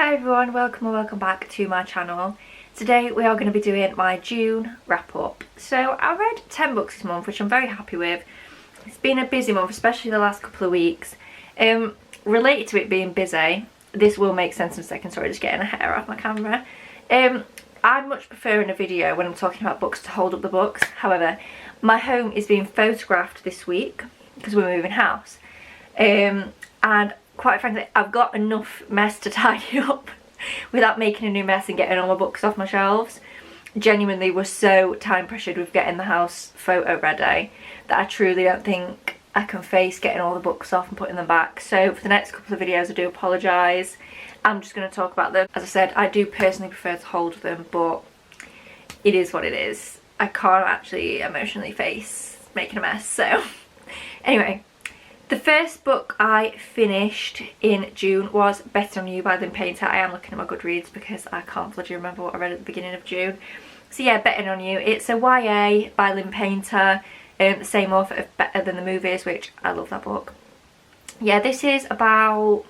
Hi everyone, welcome or welcome back to my channel. Today we are going to be doing my June wrap up. So I read 10 books this month, which I'm very happy with. It's been a busy month, especially the last couple of weeks. Related to it being busy, this will make sense in a second, sorry, just getting a hair off my camera. I much prefer in a video when I'm talking about books to hold up the books. However, my home is being photographed this week because we're moving house. And quite frankly, I've got enough mess to tidy up without making a new mess and getting all my books off my shelves. Genuinely was so time pressured with getting the house photo ready that I truly don't think I can face getting all the books off and putting them back. So for the next couple of videos I do apologise. I'm just going to talk about them. As I said, I do personally prefer to hold them, but it is what it is. I can't actually emotionally face making a mess, so anyway. The first book I finished in June was Better on You by Lynn Painter. I am looking at my Goodreads because I can't bloody remember what I read at the beginning of June. So yeah, Better on You. It's a YA by Lynn Painter, the same author of Better Than the Movies, which I love that book. Yeah, this is about...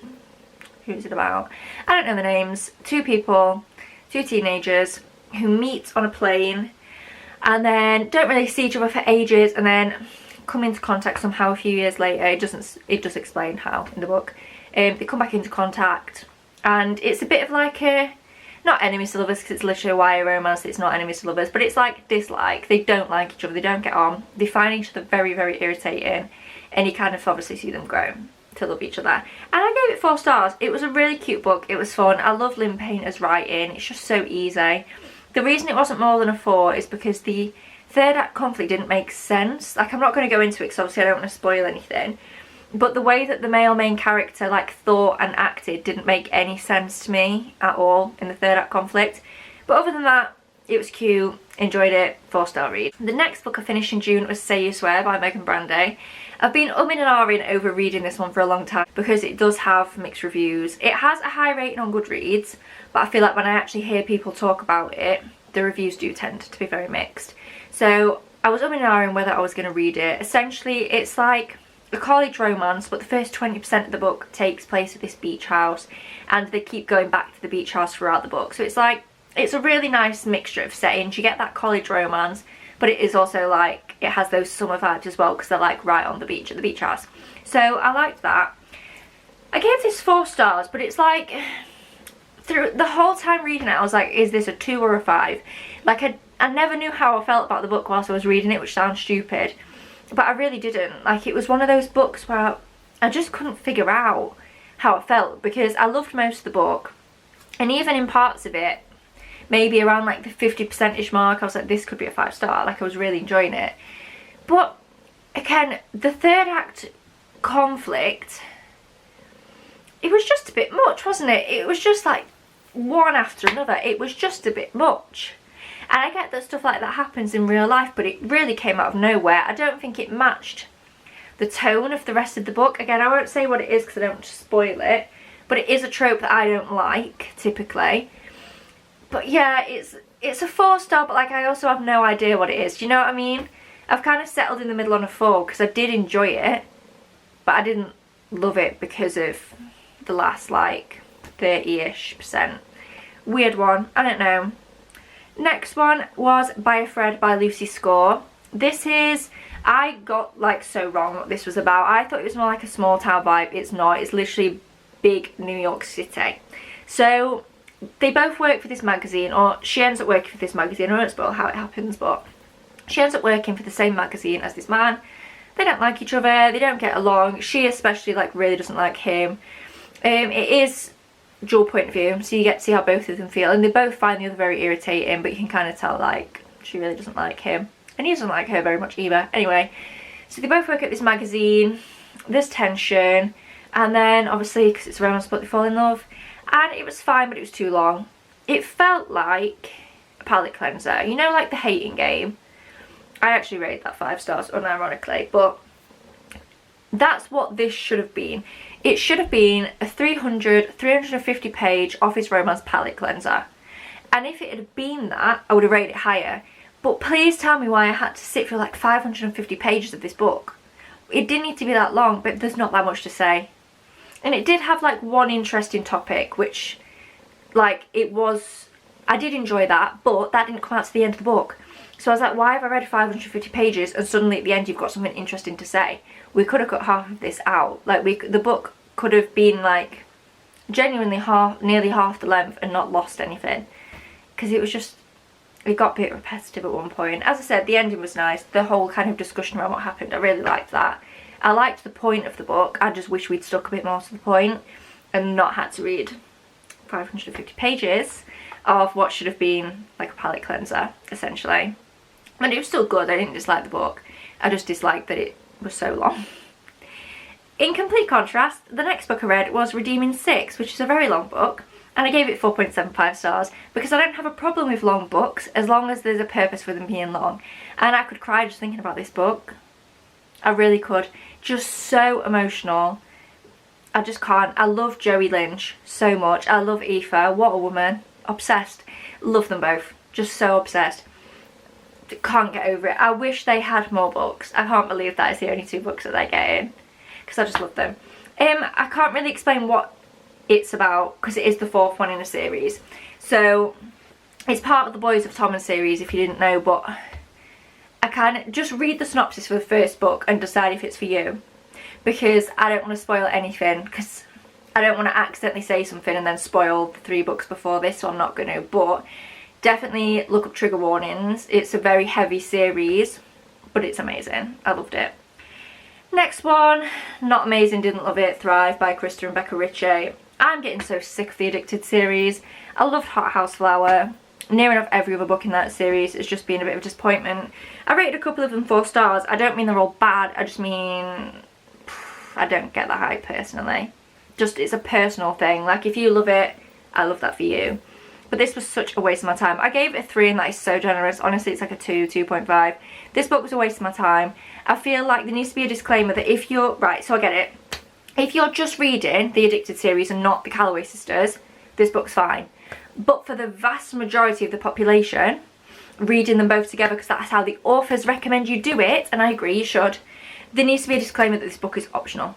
who is it about? I don't know the names. Two people, two teenagers who meet on a plane and then don't really see each other for ages and then come into contact somehow a few years later. It does explain how in the book. They come back into contact and it's a bit of like a, not enemies to lovers because it's literally a YA romance, it's not enemies to lovers, but it's like dislike. They don't like each other, they don't get on, they find each other very, very irritating, and you kind of obviously see them grow to love each other. And I gave it 4 stars. It was a really cute book, it was fun. I love Lynn Painter's writing, it's just so easy. The reason it wasn't more than a 4 is because the third act conflict didn't make sense. Like, I'm not going to go into it because obviously I don't want to spoil anything, but the way that the male main character like thought and acted didn't make any sense to me at all in the third act conflict. But other than that, it was cute, enjoyed it, 4-star read. The next book I finished in June was Say You Swear by Megan Brandy. I've been umming and ahhing over reading this one for a long time because it does have mixed reviews. It has a high rating on Goodreads, but I feel like when I actually hear people talk about it, the reviews do tend to be very mixed. So I was umming and ahhing whether I was going to read it. Essentially, it's like a college romance, but the first 20% of the book takes place at this beach house, and they keep going back to the beach house throughout the book. So it's like, it's a really nice mixture of settings. You get that college romance, but it is also like, it has those summer vibes as well because they're like right on the beach at the beach house. So I liked that. I gave this 4 stars, but it's like, through the whole time reading it, I was like, is this a 2 or a 5? Like, I never knew how I felt about the book whilst I was reading it, which sounds stupid, but I really didn't. Like, it was one of those books where I just couldn't figure out how I felt because I loved most of the book, and even in parts of it, maybe around like the 50%ish mark, I was like, this could be a 5-star. Like, I was really enjoying it. But again, the third act conflict, it was just a bit much, wasn't it? It was just like one after another. It was just a bit much. And I get that stuff like that happens in real life, but it really came out of nowhere. I don't think it matched the tone of the rest of the book. Again, I won't say what it is because I don't want to spoil it, but it is a trope that I don't like, typically. But yeah, it's a 4-star, but like, I also have no idea what it is. Do you know what I mean? I've kind of settled in the middle on a 4 because I did enjoy it, but I didn't love it because of the last like 30-ish%. Weird one, I don't know. Next one was By a Thread by Lucy Score. This is, I got like so wrong what this was about. I thought it was more like a small town vibe. It's not, it's literally big New York City. So they both work for this magazine, or she ends up working for this magazine. I won't spoil how it happens, but she ends up working for the same magazine as this man. They don't like each other, they don't get along. She especially like really doesn't like him. It is dual point of view, so you get to see how both of them feel, and they both find the other very irritating, but you can kind of tell like she really doesn't like him and he doesn't like her very much either. Anyway, so they both work at this magazine, there's tension, and then obviously because it's a romance book they fall in love, and it was fine, but it was too long. It felt like a palate cleanser, you know, like The Hating Game. I actually rated that 5 stars unironically, but that's what this should have been. It should have been a 350 page office romance palette cleanser. And if it had been that, I would have rated it higher. But please tell me why I had to sit through like 550 pages of this book. It didn't need to be that long, but there's not that much to say. And it did have like one interesting topic, which like, it was, I did enjoy that, but that didn't come out to the end of the book. So I was like, why have I read 550 pages and suddenly at the end you've got something interesting to say? We could have cut half of this out. Like, the book could have been like genuinely nearly half the length and not lost anything, because it was just, it got a bit repetitive at one point. As I said, the ending was nice. The whole kind of discussion around what happened, I really liked that. I liked the point of the book. I just wish we'd stuck a bit more to the point and not had to read 550 pages of what should have been like a palate cleanser, essentially. And it was still good. I didn't dislike the book. I just disliked that it was so long. In complete contrast, the next book I read was Redeeming Six, which is a very long book, and I gave it 4.75 stars because I don't have a problem with long books as long as there's a purpose for them being long. And I could cry just thinking about this book. I really could. Just so emotional. I just can't. I love Joey Lynch so much. I love Aoife. What a woman. Obsessed. Love them both. Just so obsessed. Can't get over it. I wish they had more books. I can't believe that is the only 2 books that they're getting, because I just love them. I can't really explain what it's about because it is the 4th one in a series. So it's part of the Boys of Tommen series, if you didn't know, but I kind of just read the synopsis for the first book and decide if it's for you, because I don't want to spoil anything, because I don't want to accidentally say something and then spoil the 3 books before this, so I'm not going to. But definitely look up trigger warnings. It's a very heavy series, but it's amazing. I loved it. Next one, not amazing, didn't love it. Thrive by Krista and Becca Ritchie. I'm getting so sick of the Addicted series. I loved Hot House Flower. Near enough every other book in that series has just been a bit of a disappointment. I rated a couple of them 4 stars. I don't mean they're all bad. I just mean I don't get the hype personally. Just, it's a personal thing. Like, if you love it, I love that for you. But this was such a waste of my time. I gave it a 3 and that is so generous. Honestly, it's like a 2, 2.5. This book was a waste of my time. I feel like there needs to be a disclaimer that if you're, right, so I get it. If you're just reading the Addicted series and not the Calloway sisters, this book's fine. But for the vast majority of the population, reading them both together, because that's how the authors recommend you do it, and I agree, you should, there needs to be a disclaimer that this book is optional.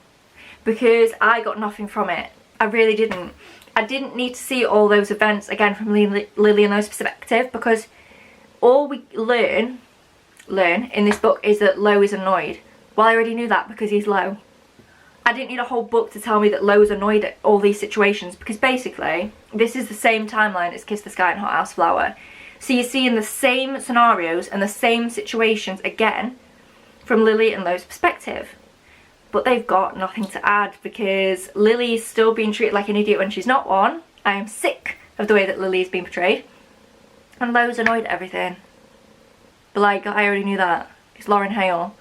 Because I got nothing from it. I really didn't. I didn't need to see all those events again from Lily and Lo's perspective, because all we learn in this book is that Lo is annoyed. Well, I already knew that because he's Lo. I didn't need a whole book to tell me that Lo's annoyed at all these situations, because basically this is the same timeline as Kiss the Sky and Hot House Flower. So you're seeing the same scenarios and the same situations again from Lily and Lo's perspective. But they've got nothing to add because Lily is still being treated like an idiot when she's not one. I am sick of the way that Lily's been portrayed. And Lo's annoyed at everything. But like, I already knew that. It's Lauren Hale.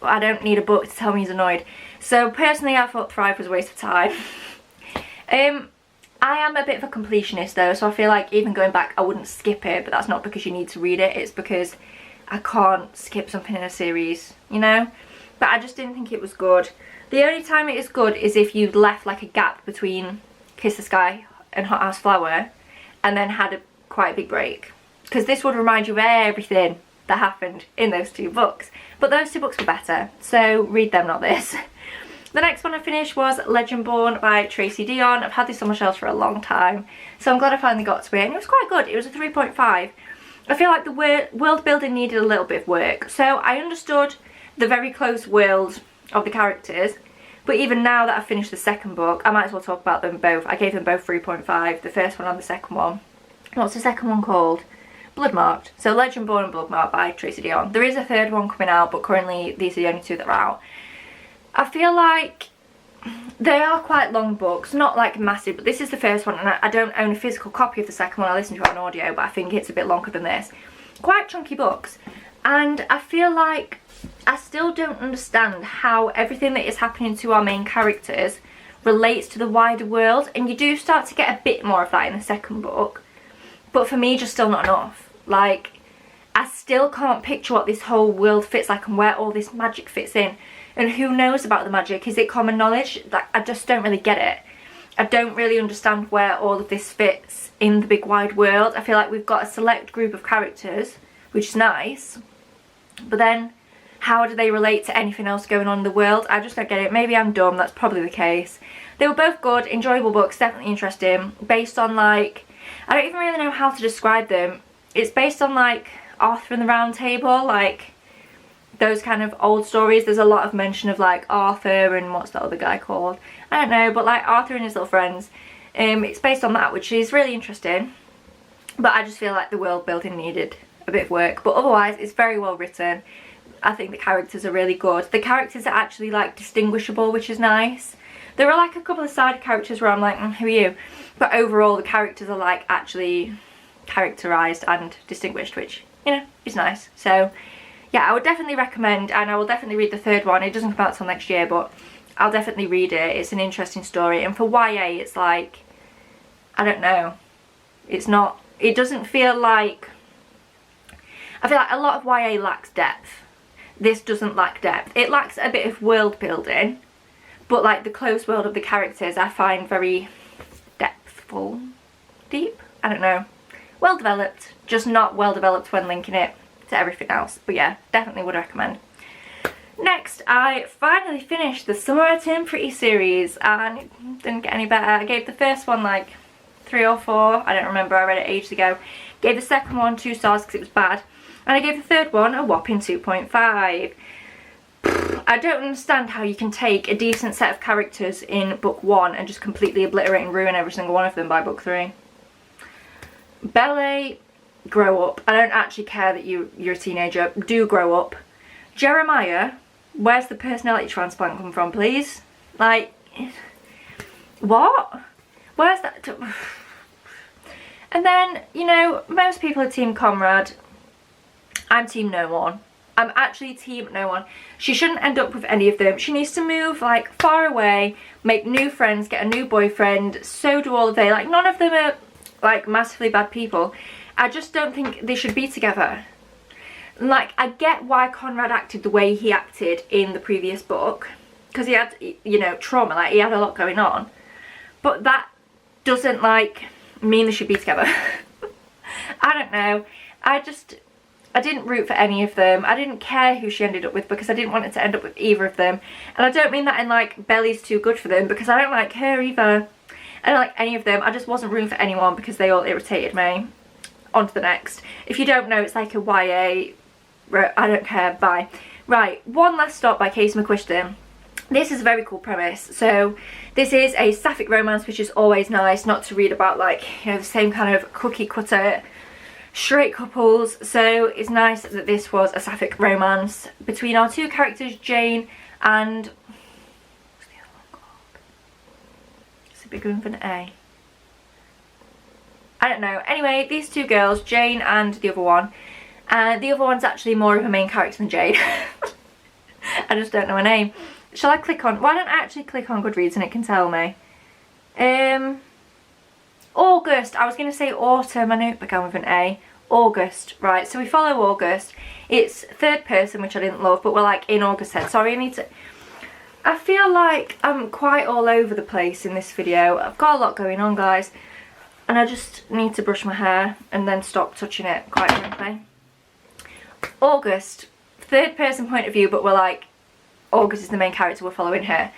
I don't need a book to tell me he's annoyed. So personally, I thought Thrive was a waste of time. I am a bit of a completionist though, so I feel like even going back I wouldn't skip it, but that's not because you need to read it, it's because I can't skip something in a series, you know? But I just didn't think it was good. The only time it is good is if you've left like a gap between Kiss the Sky and Hot House Flower and then had quite a big break. Because this would remind you of everything that happened in those 2 books. But those 2 books were better, so read them, not this. The next one I finished was Legendborn by Tracy Deonn. I've had this on my shelves for a long time, so I'm glad I finally got to it. And it was quite good. It was a 3.5. I feel like the world building needed a little bit of work. So I understood the very close world of the characters, but even now that I've finished the second book, I might as well talk about them both. I gave them both 3.5, the first one and the second one. What's the second one called? Bloodmarked. So Legendborn and Bloodmarked by Tracy Deonn. There is a third one coming out, but currently these are the only 2 that are out. I feel like they are quite long books, not like massive, but this is the first one and I don't own a physical copy of the second one. I listened to it on audio, but I think it's a bit longer than this. Quite chunky books, and I feel like I still don't understand how everything that is happening to our main characters relates to the wider world, and you do start to get a bit more of that in the second book, but for me just still not enough. Like, I still can't picture what this whole world fits like and where all this magic fits in, and who knows about the magic. Is it common knowledge? Like, I just don't really get it. I don't really understand where all of this fits in the big wide world. I feel like we've got a select group of characters, which is nice, but then how do they relate to anything else going on in the world? I just don't get it. Maybe I'm dumb, that's probably the case. They were both good, enjoyable books, definitely interesting, based on like, I don't even really know how to describe them. It's based on like Arthur and the Round Table, like those kind of old stories. There's a lot of mention of like Arthur and what's that other guy called? I don't know, but like Arthur and his little friends. It's based on that, which is really interesting. But I just feel like the world building needed a bit of work. But otherwise, it's very well written. I think the characters are really good. The characters are actually like distinguishable, which is nice. There are like a couple of side characters where I'm like, who are you? But overall, the characters are like actually characterised and distinguished, which, you know, is nice. So yeah, I would definitely recommend, and I will definitely read the third one. It doesn't come out till next year, but I'll definitely read it. It's an interesting story, and for YA, it's like, I don't know, it's not, it doesn't feel like, I feel like a lot of YA lacks depth. This doesn't lack depth. It lacks a bit of world building, but like the close world of the characters I find very depthful, deep, I don't know, well developed, just not well developed when linking it to everything else. But yeah, definitely would recommend. Next, I finally finished the Summer I Turned Pretty series, and it didn't get any better. I gave the first one like 3 or 4, I don't remember, I read it ages ago. Gave the second one 2 stars because it was bad, and I gave the third one a whopping 2.5. I don't understand how you can take a decent set of characters in book 1 and just completely obliterate and ruin every single one of them by book 3. Belle, grow up. I don't actually care that you're a teenager. Do grow up. Jeremiah, where's the personality transplant come from, please? Like, what? Where's that? And then, you know, most people are Team Conrad. I'm Team No One. I'm actually Team No One. She shouldn't end up with any of them. She needs to move like far away, make new friends, get a new boyfriend. So do all of they. Like, none of them are like massively bad people. I just don't think they should be together. Like, I get why Conrad acted the way he acted in the previous book, because he had, you know, trauma, like he had a lot going on, but that doesn't like mean they should be together. I don't know, I didn't root for any of them. I didn't care who she ended up with because I didn't want it to end up with either of them. And I don't mean that in like Belle's too good for them, because I don't like her either. I don't like any of them. I just wasn't rooting for anyone because they all irritated me. On to the next. If you don't know, it's like a YA, I don't care, bye. Right, One Last Stop by Casey McQuiston. This is a very cool premise. So this is a sapphic romance, which is always nice, not to read about like, you know, the same kind of cookie cutter straight couples. So it's nice that this was a sapphic romance between our two characters, Jane and, what's the other one called? It's a big one with an A. I don't know. Anyway, these two girls, Jane and the other one. The other one's actually more of a main character than Jane. I just don't know her name. Shall I click on... Why don't I actually click on Goodreads and it can tell me? August. I was going to say autumn. I know it began with an A. August. Right, so we follow August. It's third person, which I didn't love, but we're like in August head. Sorry, I need to... I feel like I'm quite all over the place in this video. I've got a lot going on, guys. And I just need to brush my hair and then stop touching it, quite frankly. August, third person point of view, but we're like, August is the main character, we're following her.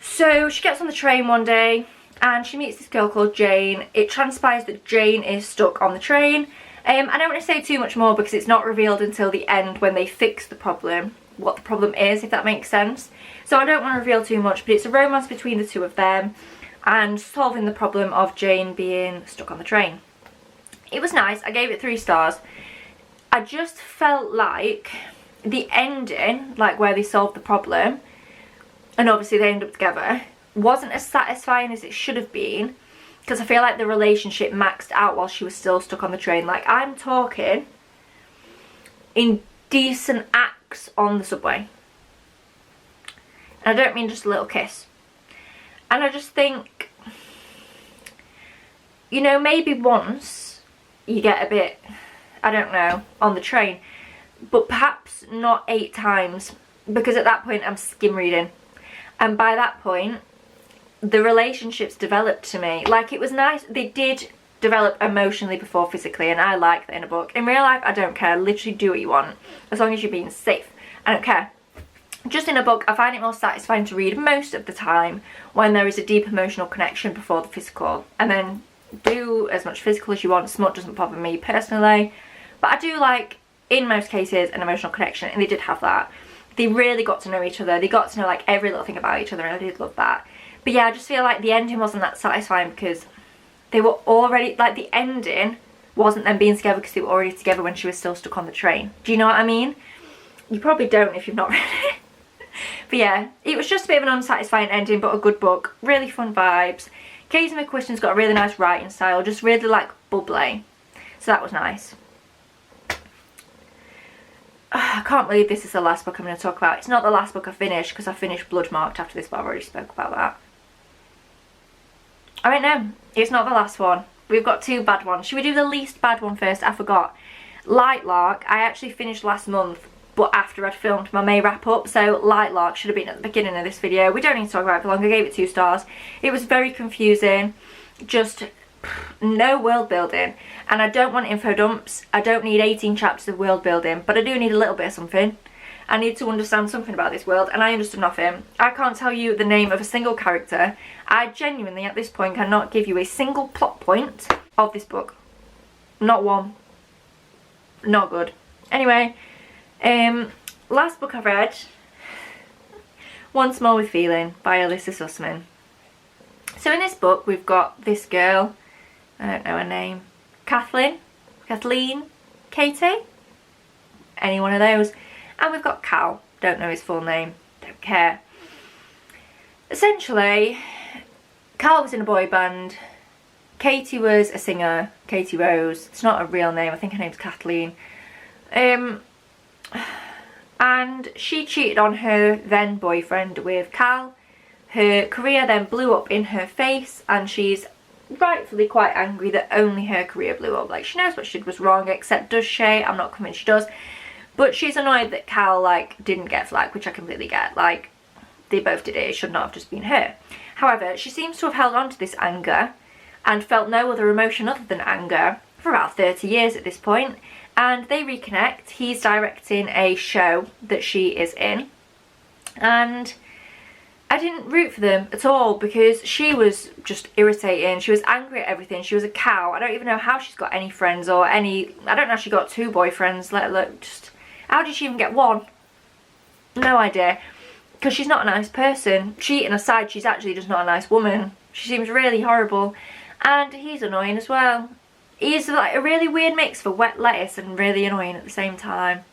So she gets on the train one day and she meets this girl called Jane. It transpires that Jane is stuck on the train. I don't want to say too much more because it's not revealed until the end when they fix the problem, what the problem is, if that makes sense. So I don't want to reveal too much, but it's a romance between the two of them and solving the problem of Jane being stuck on the train. It was nice. I gave it 3 stars. I just felt like the ending, like where they solved the problem, and obviously they end up together, wasn't as satisfying as it should have been, because I feel like the relationship maxed out while she was still stuck on the train. Like, I'm talking indecent acts on the subway. And I don't mean just a little kiss. And I just think, you know, maybe once you get a bit, I don't know, on the train, but perhaps not 8 times, because at that point I'm skim reading. And by that point, the relationships developed to me. Like, it was nice, they did develop emotionally before physically, and I like that in a book. In real life, I don't care, literally do what you want, as long as you're being safe. I don't care. just in a book, I find it more satisfying to read most of the time when there is a deep emotional connection before the physical. And then do as much physical as you want. Smut doesn't bother me personally, but I do like, in most cases, an emotional connection, and they did have that. They really got to know each other. They got to know like every little thing about each other, and I did love that. But yeah, I just feel like the ending wasn't that satisfying because they were already, like, the ending wasn't them being together because they were already together when she was still stuck on the train. Do you know what I mean? You probably don't if you've not read it. But yeah, it was just a bit of an unsatisfying ending, but a good book. Really fun vibes. Casey McQuiston's got a really nice writing style, just really like bubbly. So that was nice. I can't believe this is the last book I'm going to talk about. It's not the last book I finished because I finished Bloodmarked after this, but I've already spoke about that. I don't know. It's not the last one. We've got two bad ones. Should we do the least bad one first? I forgot. Lightlark, I actually finished last month, but after I'd filmed my May wrap up, so Lightlark should have been at the beginning of this video. We don't need to talk about it for long. I gave it 2 stars. It was very confusing, just no world building, and I don't want info dumps. I don't need 18 chapters of world building, but I do need a little bit of something. I need to understand something about this world, and I understood nothing. I can't tell you the name of a single character. I genuinely at this point cannot give you a single plot point of this book. Not one. Not good. Anyway, last book I've read, Once More with Feeling by Alyssa Sussman. So in this book we've got this girl, I don't know her name, Kathleen, Katie, any one of those, and we've got Cal, don't know his full name, don't care. Essentially, Cal was in a boy band, Katie was a singer, Katie Rose, it's not a real name, I think her name's Kathleen, and she cheated on her then boyfriend with Cal. Her career then blew up in her face, and she's rightfully quite angry that only her career blew up. Like, she knows what she did was wrong, except does she? I'm not convinced she does. But she's annoyed that Cal, like, didn't get flagged, which I completely get. Like, they both did it. It should not have just been her. However, she seems to have held on to this anger and felt no other emotion other than anger for about 30 years at this point. And they reconnect. He's directing a show that she is in. And I didn't root for them at all because she was just irritating. She was angry at everything. She was a cow. I don't even know how she's got any friends or any... I don't know if she got 2 boyfriends, let alone just... How did she even get 1? No idea. Because she's not a nice person. Cheating aside, she's actually just not a nice woman. She seems really horrible. And he's annoying as well. He's like a really weird mix for wet lettuce and really annoying at the same time.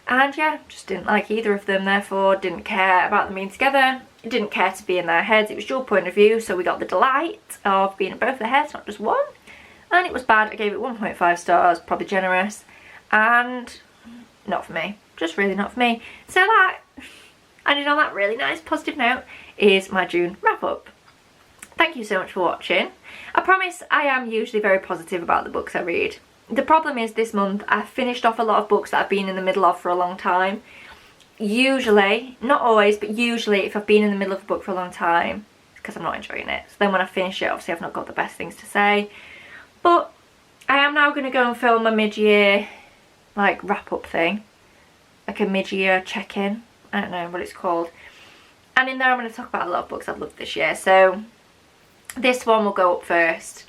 And yeah, just didn't like either of them, therefore didn't care about them being together. Didn't care to be in their heads. It was your point of view, so we got the delight of being in both their heads, not just one. And it was bad. I gave it 1.5 stars, probably generous. And not for me. Just really not for me. So that, ended on that really nice positive note, is my June wrap up. Thank you so much for watching. I promise I am usually very positive about the books I read. The problem is this month I've finished off a lot of books that I've been in the middle of for a long time. Usually, not always, but usually if I've been in the middle of a book for a long time, it's because I'm not enjoying it. So then when I finish it, obviously I've not got the best things to say. But I am now going to go and film a mid-year like wrap-up thing. Like a mid-year check-in. I don't know what it's called. And in there I'm going to talk about a lot of books I've loved this year. So this one will go up first.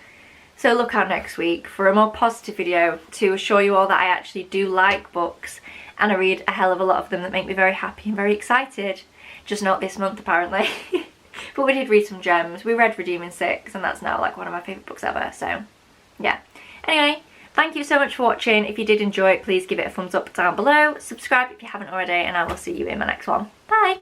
So look out next week for a more positive video to assure you all that I actually do like books and I read a hell of a lot of them that make me very happy and very excited. Just not this month apparently. But we did read some gems. We read Redeeming Six and that's now like one of my favourite books ever. So yeah. Anyway, thank you so much for watching. If you did enjoy it, please give it a thumbs up down below. Subscribe if you haven't already and I will see you in my next one. Bye!